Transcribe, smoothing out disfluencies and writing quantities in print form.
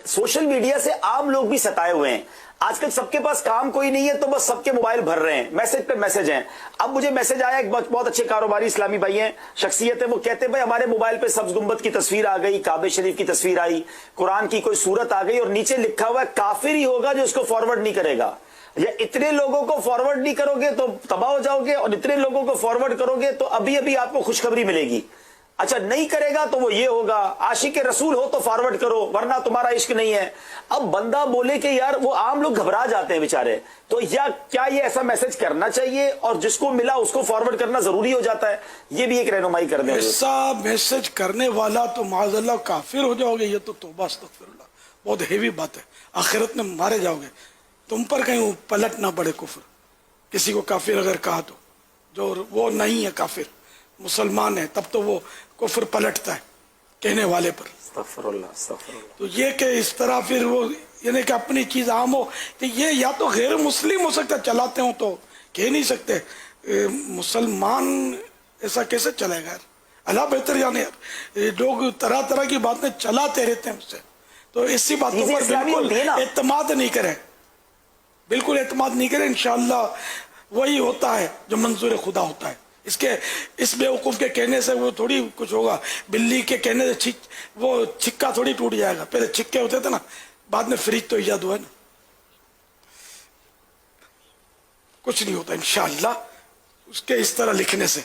Social media से आम लोग भी सताए हुए हैं। आजकल सबके पास काम कोई नहीं है तो बस सबके मोबाइल भर रहे हैं, मैसेज पे मैसेज हैं। अब मुझे मैसेज आया, एक बहुत अच्छे कारोबारी इस्लामी भाई हैं, शख्सियत है, वो कहते हैं भाई हमारे मोबाइल पे सब्ज गुंबद की तस्वीर आ गई, काबे शरीफ की तस्वीर आई, कुरान की कोई सूरत आ गई और नीचे लिखा हुआ है काफिर ही होगा जो इसको फॉरवर्ड नहीं करेगा। या इतने लोगों को फॉरवर्ड नहीं करोगे तो तबाह हो जाओगे, और इतने लोगों को फॉरवर्ड करोगे तो अभी अभी आपको खुशखबरी मिलेगी। अच्छा नहीं करेगा तो वो ये होगा, आशिक रसूल हो तो फॉरवर्ड करो वरना तुम्हारा इश्क नहीं है। अब बंदा बोले कि यार, वो आम लोग घबरा जाते हैं बेचारे, तो या क्या ये ऐसा मैसेज करना चाहिए और जिसको मिला उसको फॉरवर्ड करना जरूरी हो जाता है? ये भी एक रहनुमाई कर दें। ऐसा मैसेज करने वाला तो माज़अल्लाह काफिर हो जाओगे, ये तो तौबा अस्तगफिरुल्लाह, बहुत हेवी बात है। आखिरत में मारे जाओगे, तुम पर कहीं पलट ना पड़े कुफ्र। किसी को काफिर अगर कहा तो जो वो नहीं है काफिर, मुसलमान है, तब तो वो कुफ्र पलटता है कहने वाले पर। तो ये कि इस तरह फिर वो यानी कि अपनी चीज आम हो, तो ये या तो गैर मुस्लिम हो सकता है चलाते हो तो कह नहीं सकते, मुसलमान ऐसा कैसे चलेगा यार? अल्लाह बेहतर जाने यार, लोग तरह तरह की बातें चलाते रहते हैं उससे, तो इसी बातों पर बिल्कुल एतमाद नहीं करें, बिल्कुल एतमाद नहीं करें। इंशाअल्लाह वही होता है जो मंजूर खुदा होता है। इसके इस बेवकूफ़ के कहने से वो थोड़ी कुछ होगा, बिल्ली के कहने से वो छिक्का थोड़ी टूट जाएगा। पहले छिक्के होते थे ना, बाद में फ्रिज तो ईजाद हुआ है ना, कुछ नहीं होता इंशाअल्लाह उसके इस तरह लिखने से।